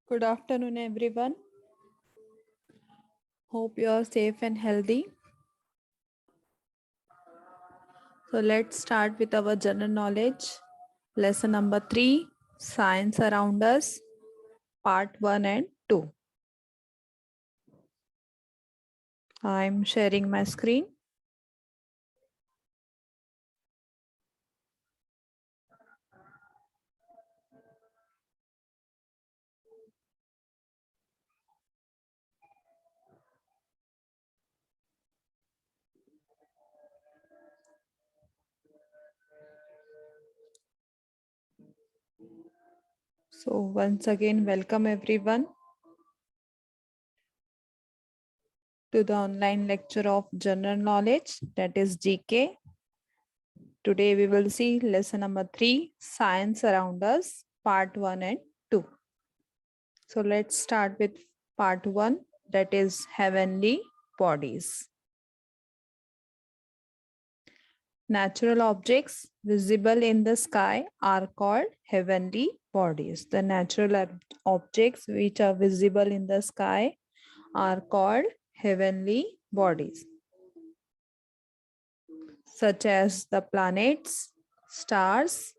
Good afternoon, everyone. Hope you are safe and healthy. So, let's start with our general knowledge. Lesson number 3, Science Around Us, Part 1 and 2. I'm sharing my screen. So, once again, welcome everyone to the online lecture of general knowledge, that is GK. Today we will see lesson number 3, Science Around Us, Part 1 and 2. So let's start with part 1, that is heavenly bodies. Natural objects visible in the sky are called heavenly bodies. The natural objects which are visible in the sky are called heavenly bodies, such as the planets, stars,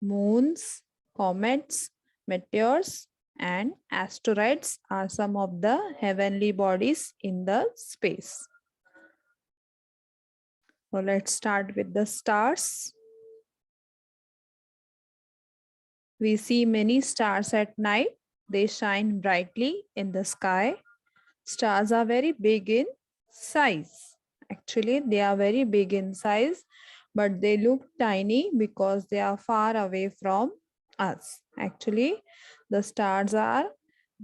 moons, comets, meteors, and asteroids are some of the heavenly bodies in the space. So let's start with the stars. We see many stars at night. They shine brightly in the sky. Stars are very big in size. Actually, they are very big in size, but they look tiny because they are far away from us. Actually, the stars are,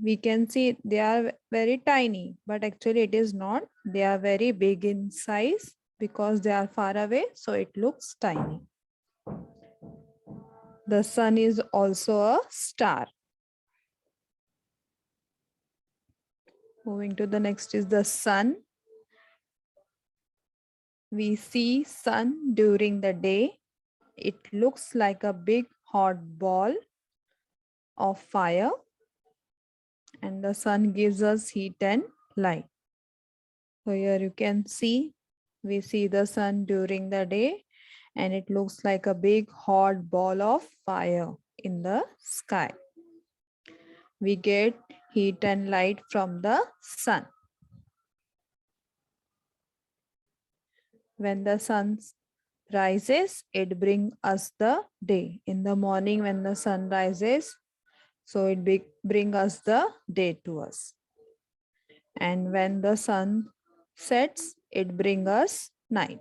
we can see they are very tiny, but actually it is not. They are very big in size because they are far away, so it looks tiny. The sun is also a star. Moving to the next is the sun. We see sun during the day. It looks like a big hot ball of fire, and the sun gives us heat and light. So here you can see, we see the sun during the day and it looks like a big hot ball of fire in the sky. We get heat and light from the sun. When the sun rises, it brings us the day. In the morning when the sun rises, so it brings us the day to us. And when the sun sets, it brings us night.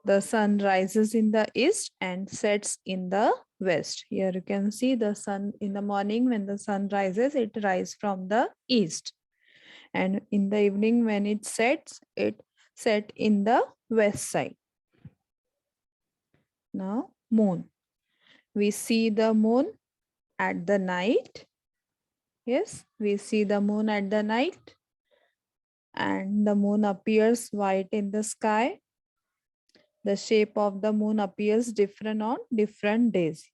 The sun rises in the east and sets in the west. Here you can see the sun in the morning when the sun rises, it rises from the east. And in the evening when it sets in the west side. Now moon. We see the moon at the night. Yes, we see the moon at the night. And the moon appears white in the sky. The shape of the moon appears different on different days.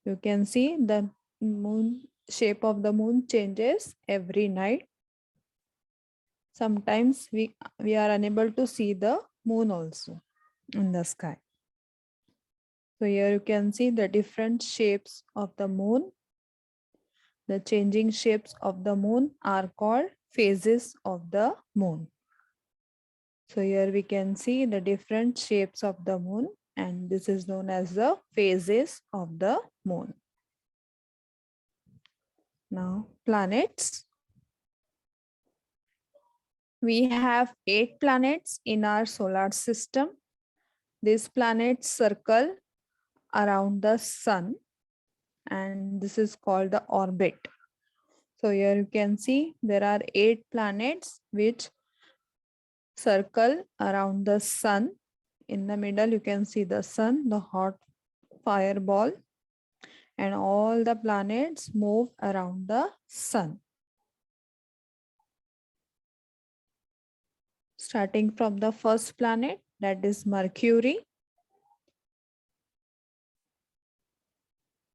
You can see the moon shape of the moon changes every night. Sometimes we are unable to see the moon also in the sky. So here you can see the different shapes of the moon. The changing shapes of the moon are called phases of the moon. So here we can see the different shapes of the moon, and this is known as the phases of the moon. Now planets. We have 8 planets in our solar system. These planets circle around the sun, and this is called the orbit. So here you can see there are 8 planets which circle around the sun. In the middle you can see the sun, the hot fireball, and all the planets move around the sun. Starting from the first planet, that is Mercury.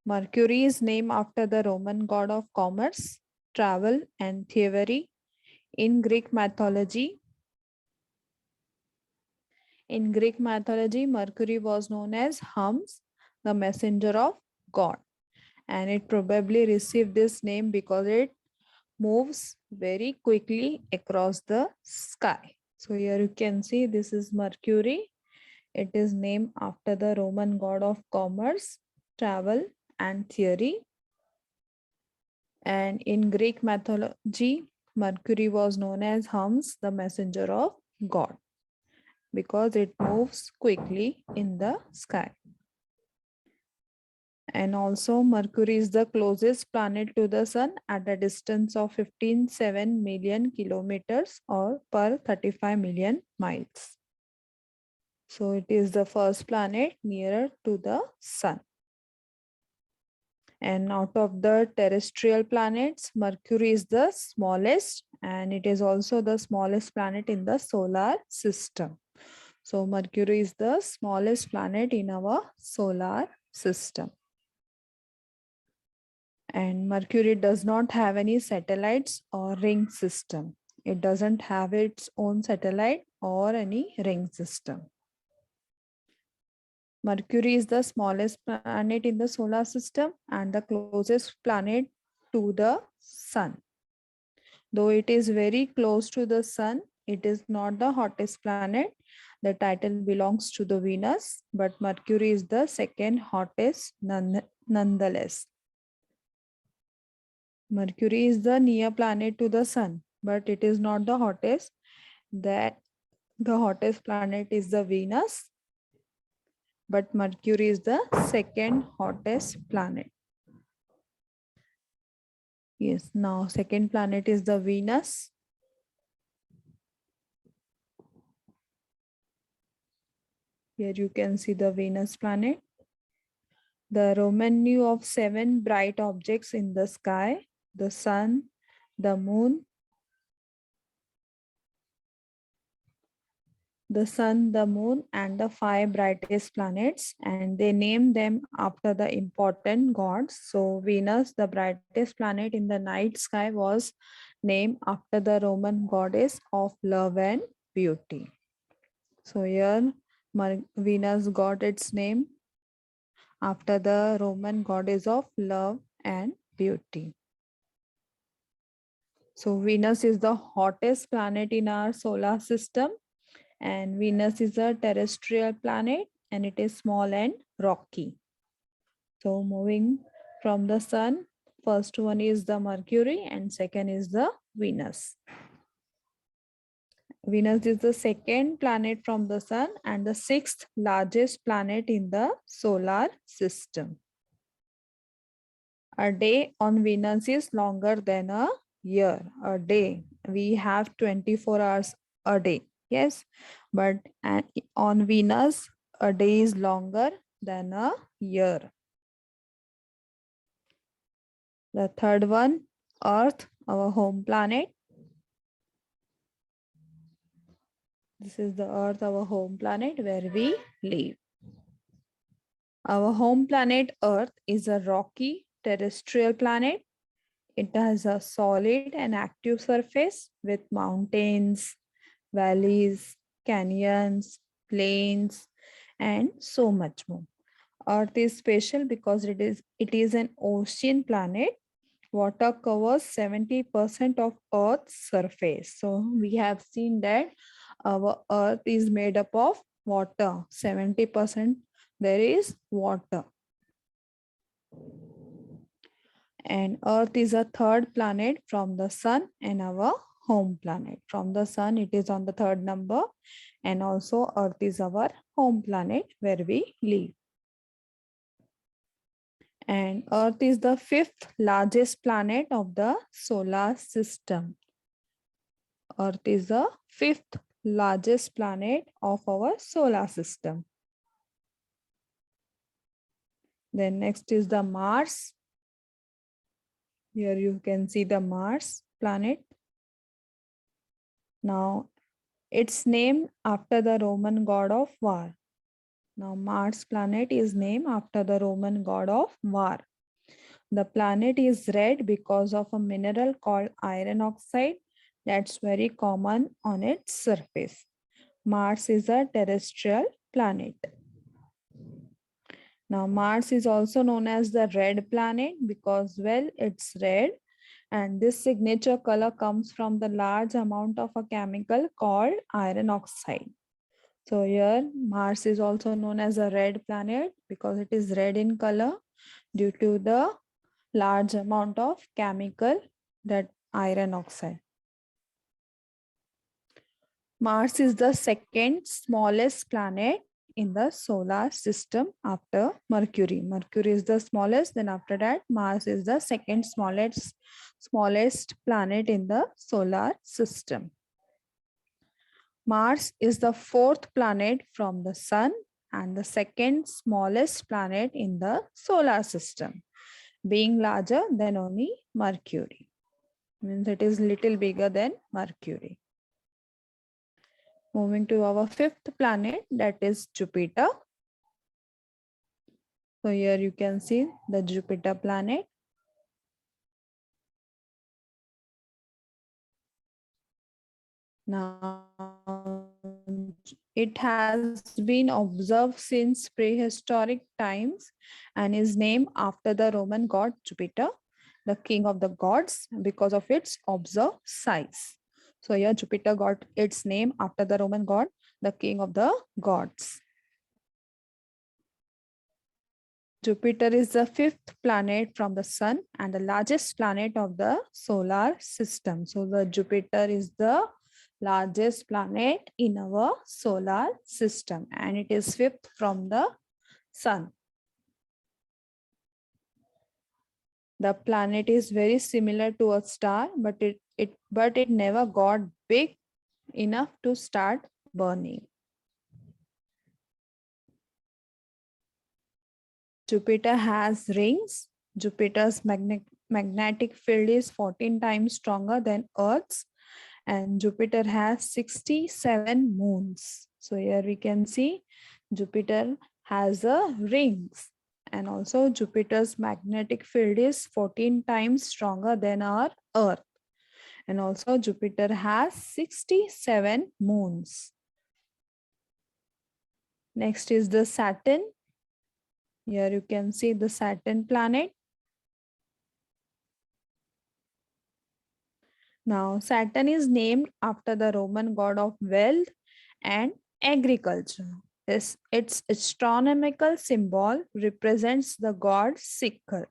Mercury is named after the Roman god of commerce, travel, and thievery. In Greek mythology, Mercury was known as Hermes, the messenger of God, and it probably received this name because it moves very quickly across the sky. So here you can see this is Mercury. It is named after the Roman god of commerce, travel, and theory. And in Greek mythology, Mercury was known as Hermes, the messenger of God, because it moves quickly in the sky. And also, Mercury is the closest planet to the Sun at a distance of 15.7 million kilometers or per 35 million miles. So it is the first planet nearer to the Sun. And out of the terrestrial planets, Mercury is the smallest, and it is also the smallest planet in the solar system. So Mercury is the smallest planet in our solar system. And Mercury does not have any satellites or ring system. It doesn't have its own satellite or any ring system. Mercury is the smallest planet in the solar system and the closest planet to the Sun. Though it is very close to the Sun, it is not the hottest planet. The title belongs to the Venus, but Mercury is the second hottest nonetheless. Mercury is the near planet to the Sun, but it is not the hottest. That the hottest planet is the Venus, but Mercury is the second hottest planet. Yes, now second planet is the Venus. Here you can see the Venus planet. The Roman knew of 7 bright objects in the sky: the sun, the moon, and the 5 brightest planets, and they named them after the important gods. So Venus, the brightest planet in the night sky, was named after the Roman goddess of love and beauty. So here Venus got its name after the Roman goddess of love and beauty. So Venus is the hottest planet in our solar system, and Venus is a terrestrial planet and it is small and rocky. So moving from the Sun, first one is the Mercury and second is the Venus. Venus is the second planet from the Sun and the 6th largest planet in the solar system. A day on Venus is longer than a year. A day, we have 24 hours a day. Yes, but on Venus, a day is longer than a year. The third one, Earth, our home planet. This is the Earth, our home planet where we live. Our home planet Earth is a rocky terrestrial planet. It has a solid and active surface with mountains, valleys, canyons, plains, and so much more. Earth is special because it is an ocean planet. Water covers 70% of Earth's surface. So we have seen that our Earth is made up of water. 70% there is water. And Earth is a third planet from the Sun and our home planet. From the Sun, it is on the third number, and also Earth is our home planet where we live. And Earth is the 5th largest planet of the solar system. Earth is the 5th largest planet of our solar system. Then next is the Mars. Here you can see the Mars planet. Now, it's named after the Roman god of war. Now, Mars planet is named after the Roman god of war. The planet is red because of a mineral called iron oxide that's very common on its surface. Mars is a terrestrial planet. Now, Mars is also known as the red planet because, well, it's red, and this signature color comes from the large amount of a chemical called iron oxide. So here Mars is also known as a red planet because it is red in color due to the large amount of chemical, that iron oxide. Mars is the second smallest planet in the solar system after Mercury. Mercury is the smallest, then after that Mars is the second smallest planet in the solar system. Mars is the fourth planet from the sun and the second smallest planet in the solar system, being larger than only Mercury. Means it is little bigger than Mercury. Moving to our fifth planet, that is Jupiter. So here you can see the Jupiter planet. Now, it has been observed since prehistoric times and is named after the Roman god Jupiter, the king of the gods, because of its observed size. So here Jupiter got its name after the Roman god, the king of the gods. Jupiter is the fifth planet from the sun and the largest planet of the solar system. So the Jupiter is the largest planet in our solar system and it is fifth from the sun. The planet is very similar to a star, but it never got big enough to start burning. Jupiter has rings. Jupiter's magnetic field is 14 times stronger than Earth's, and Jupiter has 67 moons. So here we can see Jupiter has a rings, and also Jupiter's magnetic field is 14 times stronger than our Earth. And also Jupiter has 67 moons. Next is the Saturn. Here you can see the Saturn planet. Now, Saturn is named after the Roman god of wealth and agriculture. Its astronomical symbol represents the god sickle.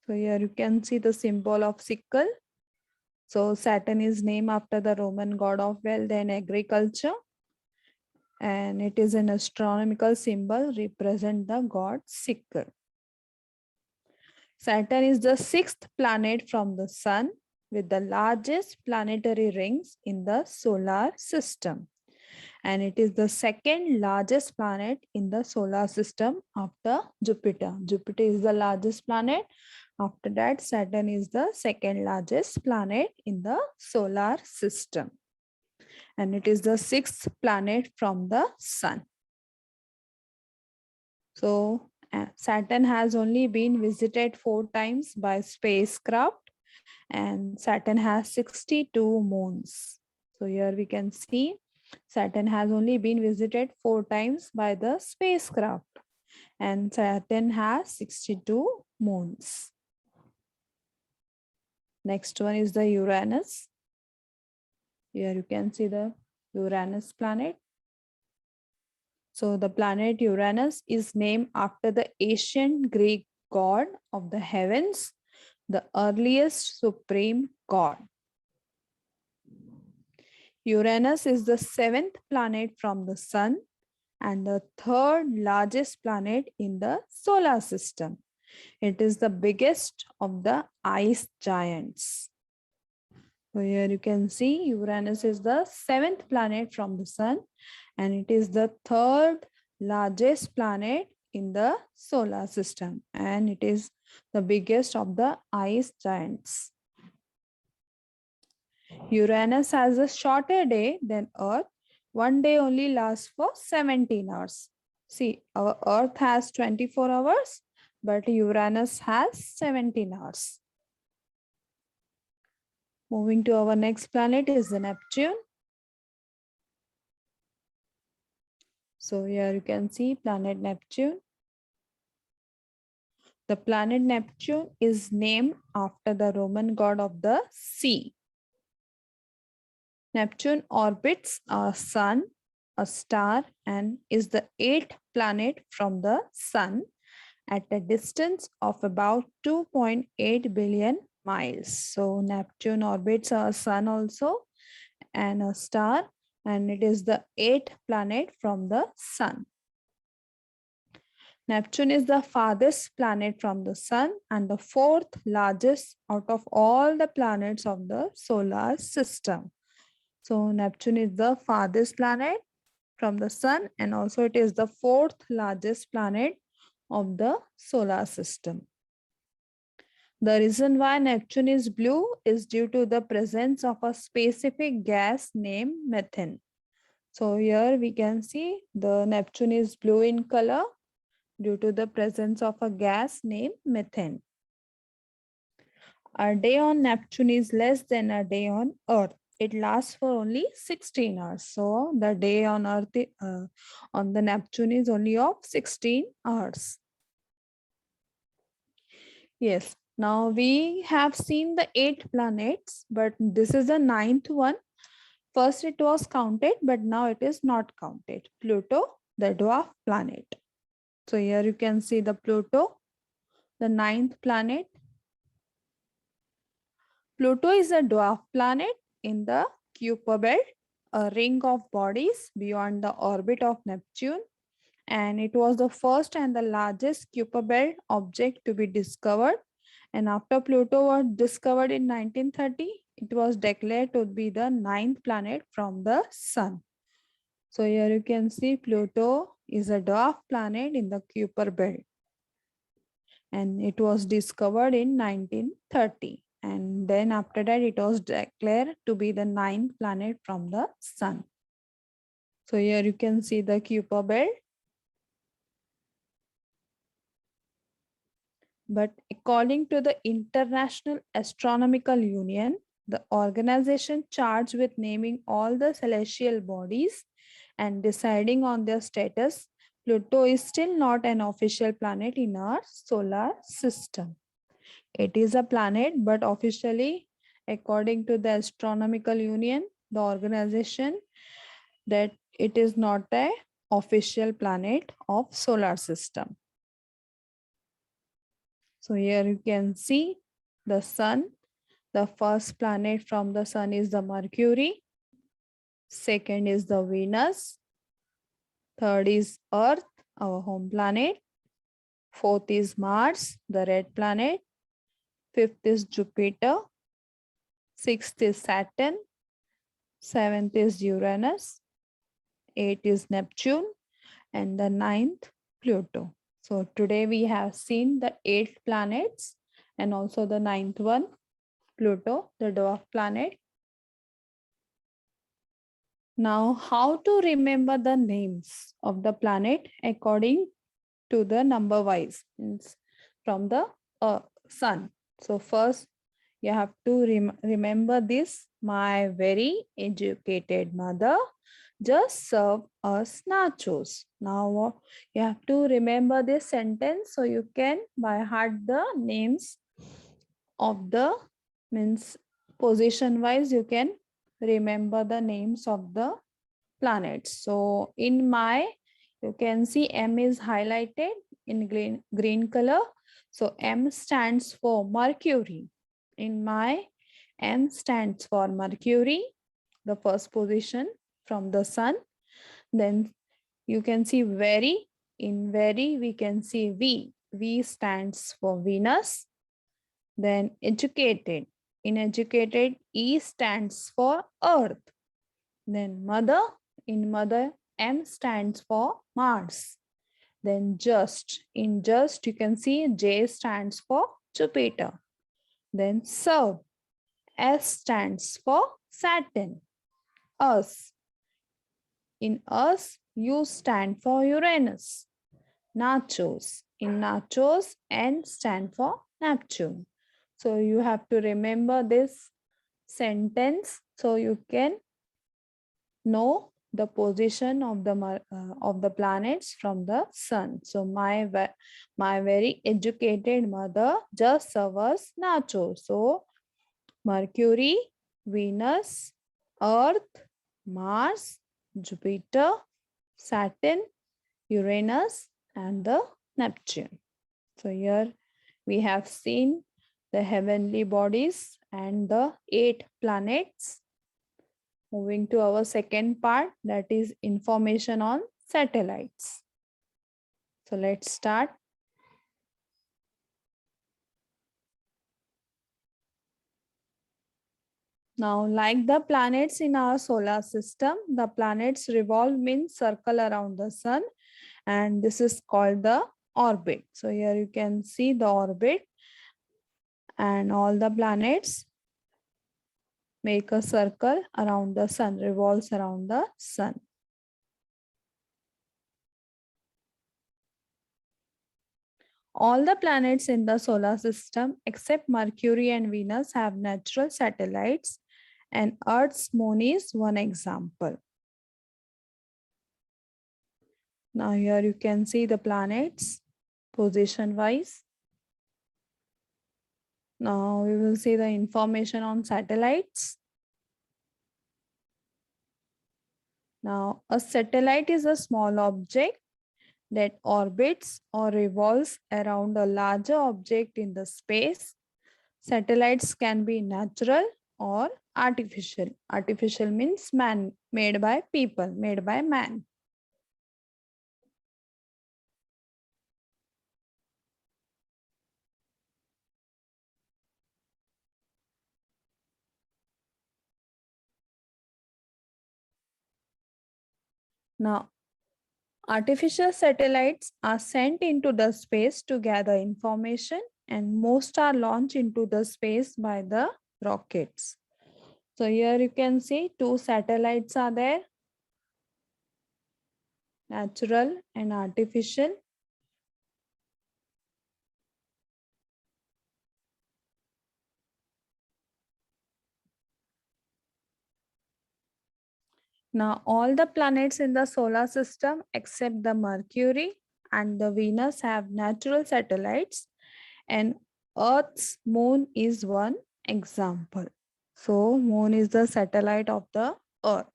So here you can see the symbol of sickle. So Saturn is named after the Roman god of wealth and agriculture. And it is an astronomical symbol represent the god sickle. Saturn is the sixth planet from the sun with the largest planetary rings in the solar system. And it is the second largest planet in the solar system after Jupiter. Jupiter is the largest planet. After that, Saturn is the second largest planet in the solar system. And it is the sixth planet from the sun. So Saturn has only been visited 4 times by spacecraft, and Saturn has 62 moons. So here we can see Saturn has only been visited 4 times by the spacecraft, and Saturn has 62 moons. Next one is the Uranus. Here you can see the Uranus planet. So the planet Uranus is named after the ancient Greek god of the heavens, the earliest supreme god. Uranus is the 7th planet from the sun and the 3rd largest planet in the solar system. It is the biggest of the ice giants. So here you can see Uranus is the 7th planet from the sun and it is the 3rd largest planet in the solar system and it is the biggest of the ice giants. Uranus has a shorter day than Earth. One day only lasts for 17 hours. See, our Earth has 24 hours, but Uranus has 17 hours. Moving to our next planet is the Neptune. So here you can see planet Neptune. The planet Neptune is named after the Roman god of the sea. Neptune orbits a sun, a star, and is the eighth planet from the sun at a distance of about 2.8 billion miles. So Neptune orbits a sun also and a star, and it is the eighth planet from the sun. Neptune is the farthest planet from the sun and the fourth largest out of all the planets of the solar system. So Neptune is the farthest planet from the sun, and also it is the fourth largest planet of the solar system. The reason why Neptune is blue is due to the presence of a specific gas named methane. So here we can see the Neptune is blue in color due to the presence of a gas named methane. A day on Neptune is less than a day on Earth. It lasts for only 16 hours. So the day on Earth, on the Neptune is only of 16 hours. Yes, now we have seen the 8 planets, but this is the 9th one. First it was counted, but now it is not counted. Pluto, the dwarf planet. So here you can see the Pluto, the 9th planet. Pluto is a dwarf planet in the Kuiper belt, a ring of bodies beyond the orbit of Neptune, and it was the first and the largest Kuiper belt object to be discovered. And after Pluto was discovered in 1930, it was declared to be the 9th planet from the sun. So here you can see Pluto is a dwarf planet in the Kuiper belt, and it was discovered in 1930. And then after that, it was declared to be the 9th planet from the sun. So here you can see the Kuiper belt. But according to the International Astronomical Union, the organization charged with naming all the celestial bodies and deciding on their status, Pluto is still not an official planet in our solar system. It is a planet, but officially, according to the Astronomical Union, the organization, that it is not an official planet of solar system. So here you can see the sun. The first planet from the sun is the Mercury. Second is the Venus. Third is Earth, our home planet. Fourth is Mars, the red planet. Fifth is Jupiter. Sixth is Saturn. Seventh is Uranus. Eighth is Neptune. And the ninth, Pluto. So today we have seen the 8 planets and also the 9th one, Pluto, the dwarf planet. Now, how to remember the names of the planet according to the number wise from the sun. So first, you have to remember this. My very educated mother just served us nachos. Now you have to remember this sentence so you can by heart the names of the position wise you can remember the names of the planets. So in my, you can see M is highlighted in green color. So M stands for Mercury. In my, M stands for Mercury, the first position from the sun. Then you can see very. In very, we can see V. V stands for Venus. Then educated. In educated, E stands for Earth. Then mother. In mother, M stands for Mars. Then just. In just, you can see J stands for Jupiter. Then serve. S stands for Saturn. Us. In us, U stand for Uranus. Nachos. in nachos and stand for Neptune. So you have to remember this sentence so you can know the position of the planets from the sun. So my very educated mother just serves nachos. So Mercury, Venus, Earth, Mars, Jupiter, Saturn, Uranus, and the Neptune. So here we have seen the heavenly bodies and the 8 planets. Moving to our second part, that is information on satellites. So let's start. Now, like the planets in our solar system, the planets revolve means circle around the sun, and this is called the orbit. So here you can see the orbit, and all the planets make a circle around the sun, revolves around the sun. All the planets in the solar system except Mercury and Venus have natural satellites, and Earth's moon is one example. Now here you can see the planets position wise. Now we will see the information on satellites. Now a satellite is a small object that orbits or revolves around a larger object in the space. Satellites can be natural or artificial. Artificial means man, made by people, made by man. Now, artificial satellites are sent into the space to gather information, and most are launched into the space by the rockets. So here you can see 2 satellites are there, natural and artificial. Now, all the planets in the solar system except the Mercury and the Venus have natural satellites, and Earth's moon is one example. So, moon is the satellite of the Earth.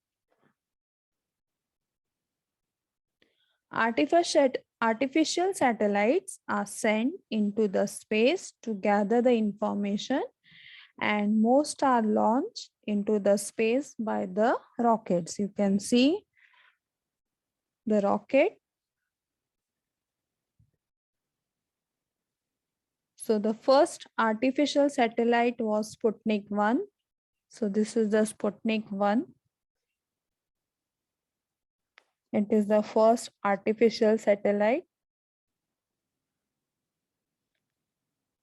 Artificial satellites are sent into the space to gather the information, and most are launched into the space by the rockets. You can see the rocket. So the first artificial satellite was Sputnik 1. So this is the Sputnik 1. It is the first artificial satellite.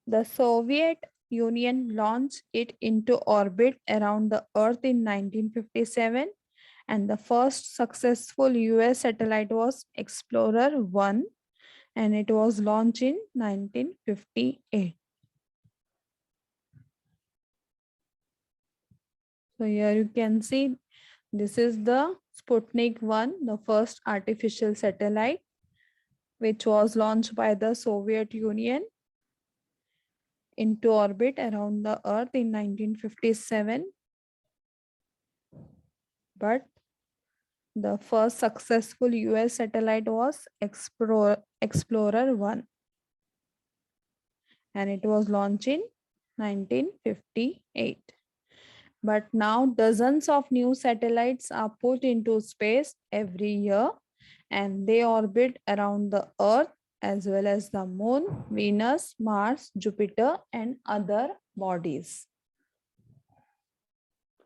The Soviet Union launched it into orbit around the Earth in 1957, and the first successful US satellite was Explorer 1, and it was launched in 1958. So here you can see this is the Sputnik 1, the first artificial satellite, which was launched by the Soviet Union into orbit around the Earth in 1957. But the first successful US satellite was Explorer 1, and it was launched in 1958. But now dozens of new satellites are put into space every year, and they orbit around the Earth as well as the Moon, Venus, Mars, Jupiter, and other bodies.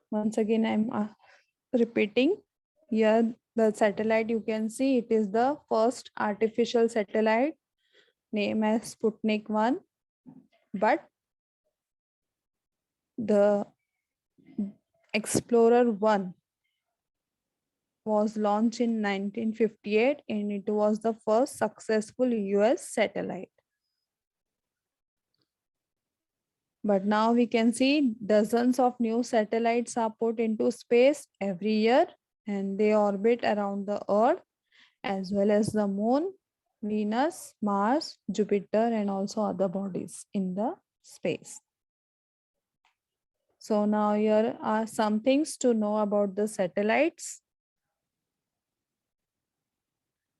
Once again, I'm repeating here the satellite you can see, it is the first artificial satellite named as Sputnik 1, but the Explorer 1 was launched in 1958 and it was the first successful US satellite. But now we can see dozens of new satellites are put into space every year and they orbit around the Earth as well as the Moon, Venus, Mars, Jupiter, and also other bodies in the space. So now here are some things to know about the satellites.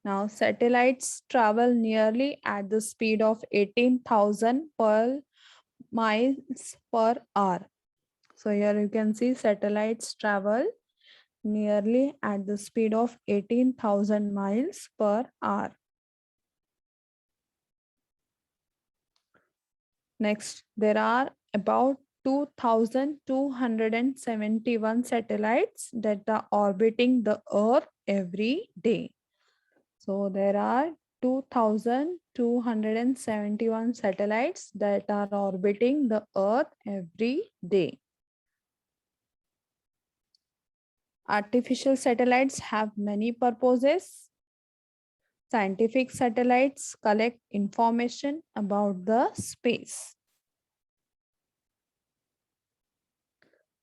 Now satellites travel nearly at the speed of 18,000 per miles per hour. So here you can see satellites travel nearly at the speed of 18,000 miles per hour. Next, there are about 2,271 satellites that are orbiting the Earth every day. So there are 2,271 satellites that are orbiting the Earth every day. Artificial satellites have many purposes. Scientific satellites collect information about the space.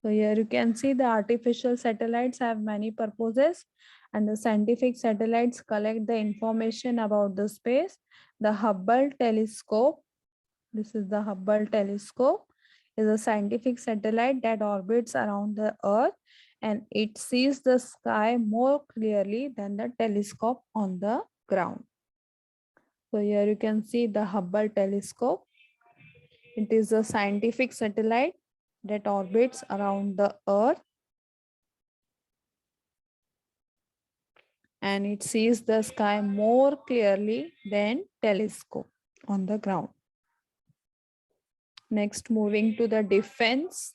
So here you can see the artificial satellites have many purposes and the scientific satellites collect the information about the space. The Hubble telescope, this is the Hubble telescope, is a scientific satellite that orbits around the Earth and it sees the sky more clearly than the telescope on the ground. So here you can see the Hubble telescope. It is a scientific satellite that orbits around the Earth and it sees the sky more clearly than telescope on the ground. Next, moving to the defense.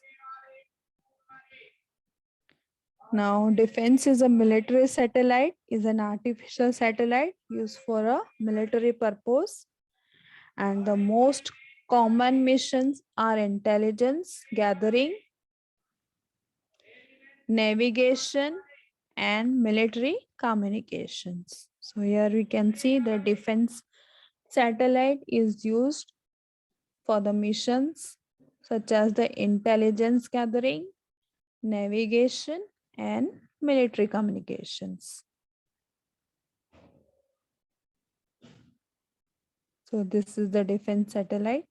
Now, defense is a military satellite, is an artificial satellite used for a military purpose. And the most common missions are intelligence gathering, navigation, and military communications. So here we can see the defense satellite is used for the missions such as the intelligence gathering, navigation, and military communications. So this is the defense satellite.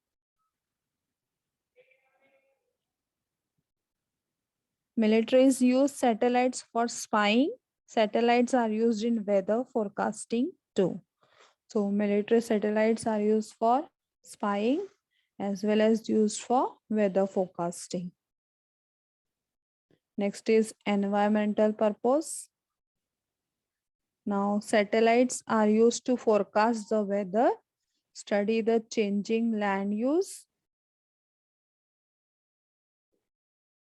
Militaries use satellites for spying. Satellites are used in weather forecasting too. So military satellites are used for spying as well as used for weather forecasting. Next is environmental purpose. Now satellites are used to forecast the weather, study the changing land use,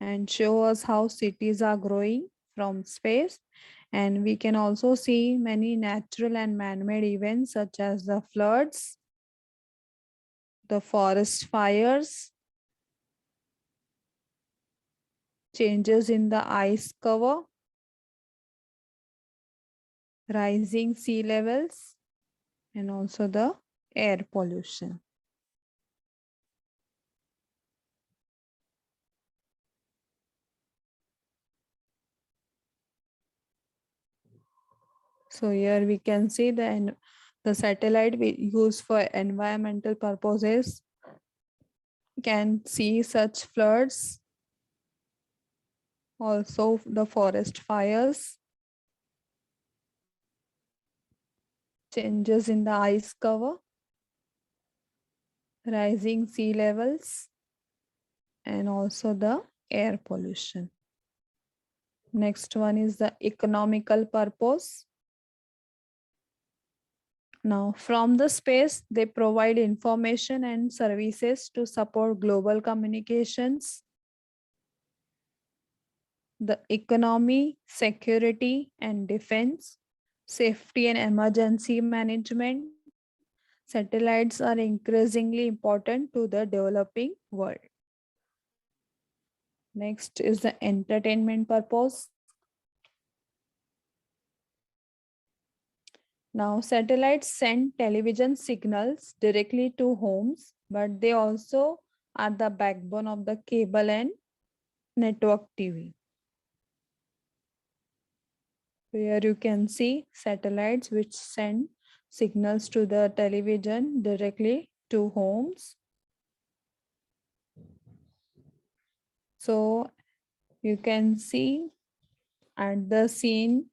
and show us how cities are growing from space. And we can also see many natural and man-made events such as the floods, the forest fires, changes in the ice cover, rising sea levels, and also the air pollution. So here we can see the satellite we use for environmental purposes can see such floods, also the forest fires, changes in the ice cover, rising sea levels, and also the air pollution. Next one is the economical purpose. Now, from the space, they provide information and services to support global communications, the economy, security and defense, safety and emergency management. Satellites are increasingly important to the developing world. Next is the entertainment purpose. Now, satellites send television signals directly to homes, but they also are the backbone of the cable and network TV. Here you can see satellites which send signals to the television directly to homes. So you can see at the scene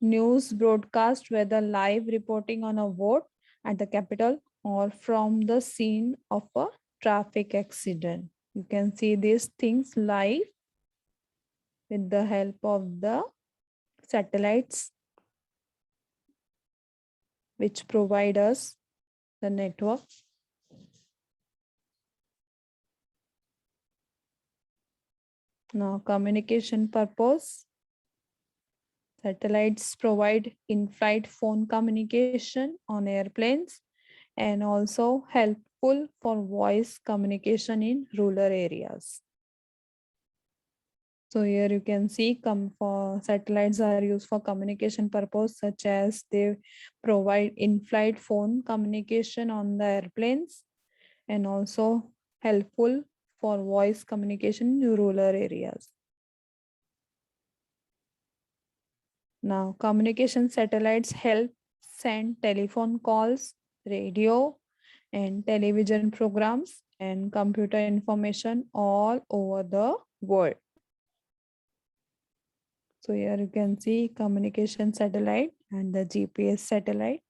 news broadcast, whether live reporting on a vote at the capital or from the scene of a traffic accident. You can see these things live with the help of the satellites which provide us the network. Now, communication purpose. Satellites provide in-flight phone communication on airplanes and also helpful for voice communication in rural areas. So here you can see for satellites are used for communication purpose, such as they provide in-flight phone communication on the airplanes and also helpful for voice communication in rural areas. Now, communication satellites help send telephone calls, radio, and television programs and computer information all over the world. So here you can see communication satellite and the GPS satellite.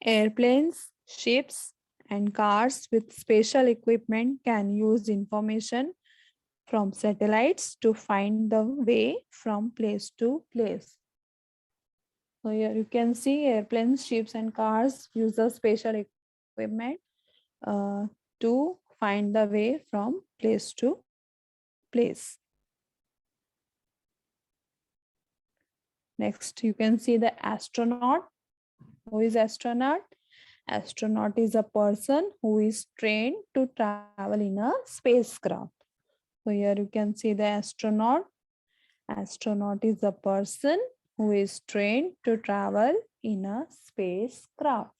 Airplanes, ships, and cars with special equipment can use information from satellites to find the way from place to place. So here you can see airplanes, ships, and cars use the special equipment to find the way from place to place. Next, you can see the astronaut. Who is astronaut? Astronaut is a person who is trained to travel in a spacecraft. So here you can see the astronaut. Astronaut is a person who is trained to travel in a spacecraft.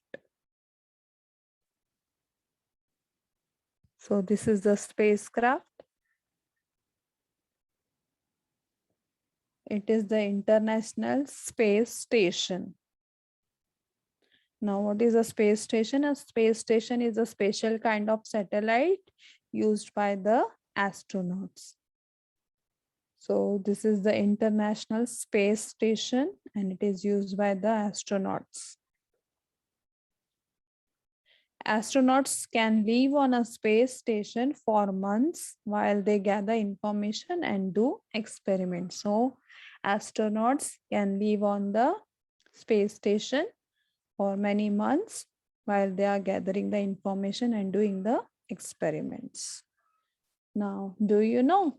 So this is the spacecraft. It is the International Space Station. Now, what is a space station? A space station is a special kind of satellite used by the astronauts. So this is the International Space Station and it is used by the astronauts. Astronauts can live on a space station for months while they gather information and do experiments. So astronauts can live on the space station for many months while they are gathering the information and doing the experiments. Now, do you know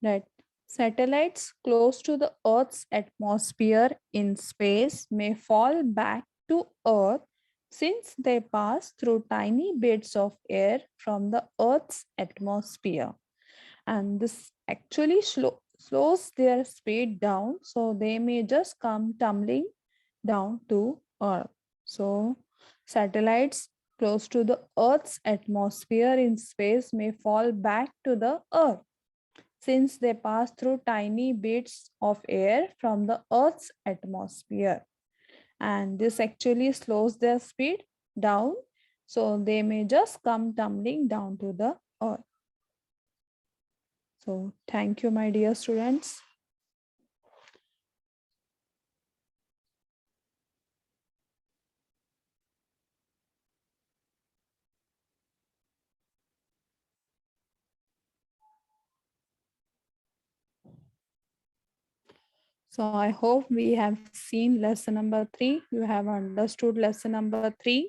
that satellites close to the Earth's atmosphere in space may fall back to Earth since they pass through tiny bits of air from the Earth's atmosphere? And this actually slows their speed down, so they may just come tumbling down to Earth. So satellites close to the Earth's atmosphere in space may fall back to the Earth since they pass through tiny bits of air from the Earth's atmosphere. And this actually slows their speed down, so they may just come tumbling down to the Earth. So thank you, my dear students. So I hope we have seen lesson number 3. You have understood lesson number 3.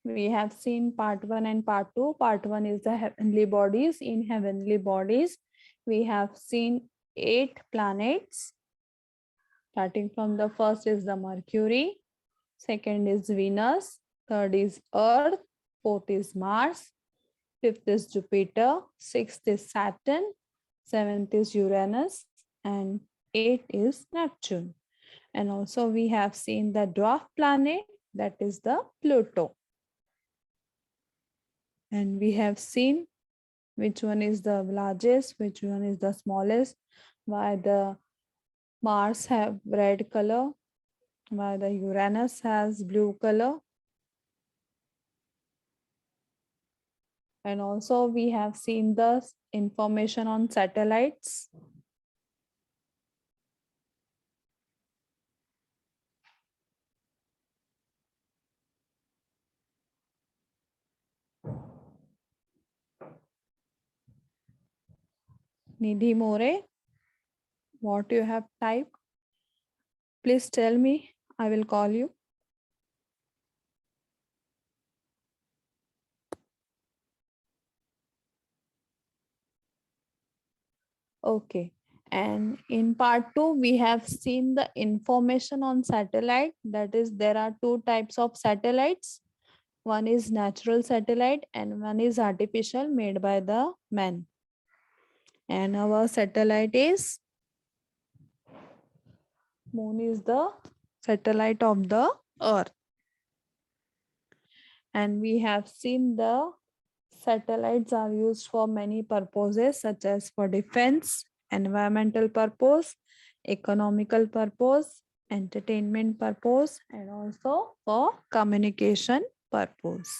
We have seen part 1 and part 2. Part 1 is the heavenly bodies. In heavenly bodies, we have seen 8 planets. Starting from the first is the Mercury, second is Venus, third is Earth, fourth is Mars, Fifth is Jupiter. Sixth is Saturn. Seventh is Uranus. And eighth is Neptune. And also we have seen the dwarf planet, that is the Pluto. And we have seen which one is the largest, which one is the smallest, why the Mars have red color, why the Uranus has blue color. And also we have seen the information on satellites. Nidhi More, what you have typed? Please tell me, I will call you. Okay. And in part 2, we have seen the information on satellite. That is, there are two types of satellites. One is natural satellite and one is artificial made by the man. And our satellite is Moon is the satellite of the Earth. And we have seen the satellites are used for many purposes such as for defense, environmental purpose, economical purpose, entertainment purpose, and also for communication purpose.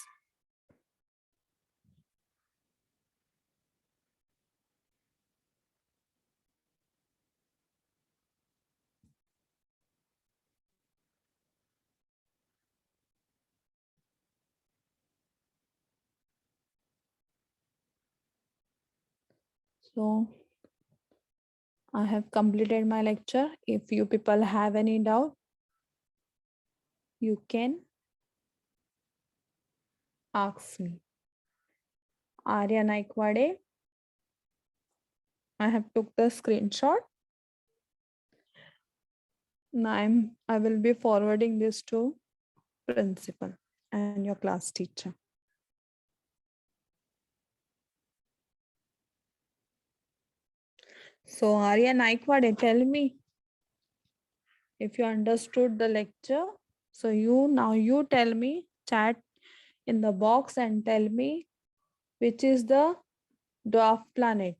So I have completed my lecture. If you people have any doubt, you can ask me. Arya Naikwade, I have took the screenshot. Now I will be forwarding this to principal and your class teacher. So Arya Naikwade, tell me if you understood the lecture. So you tell me, chat in the box and tell me which is the dwarf planet.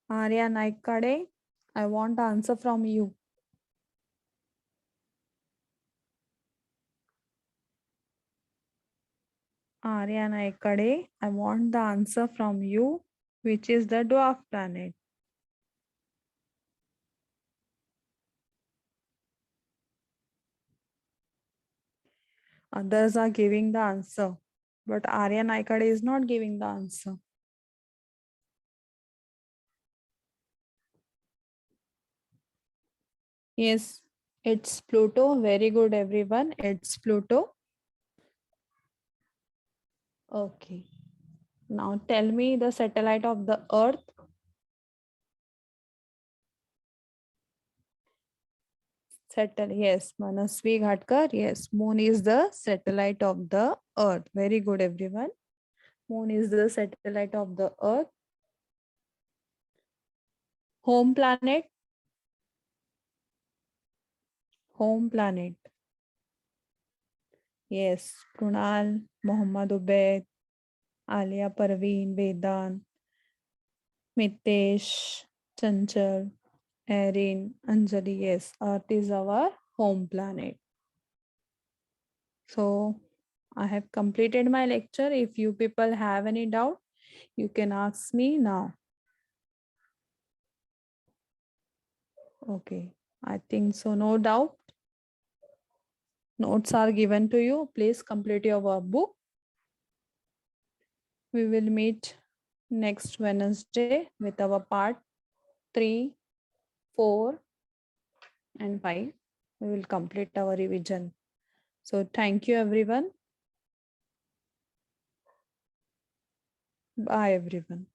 Arya Naikwade, I want answer from you. Arya Naikwade, I want the answer from you. Which is the dwarf planet? Others are giving the answer, but Arya Naikwade is not giving the answer. Yes, it's Pluto. Very good, everyone. It's Pluto. Okay. Now tell me the satellite of the Earth. Yes, Manasvi Ghatkar. Yes, Moon is the satellite of the Earth. Very good, everyone. Moon is the satellite of the Earth. Home planet. Home planet. Yes, Krunal, Muhammad Ubaid, Alia Parveen, Vedant, Mitesh, Chanchal, Erin, Anjali. Yes, Earth is our home planet. So I have completed my lecture. If you people have any doubt, you can ask me now. Okay, I think so. No doubt. Notes are given to you. Please complete your workbook. We will meet next Wednesday with our part 3, 4, and 5. We will complete our revision. So thank you, everyone. Bye, everyone.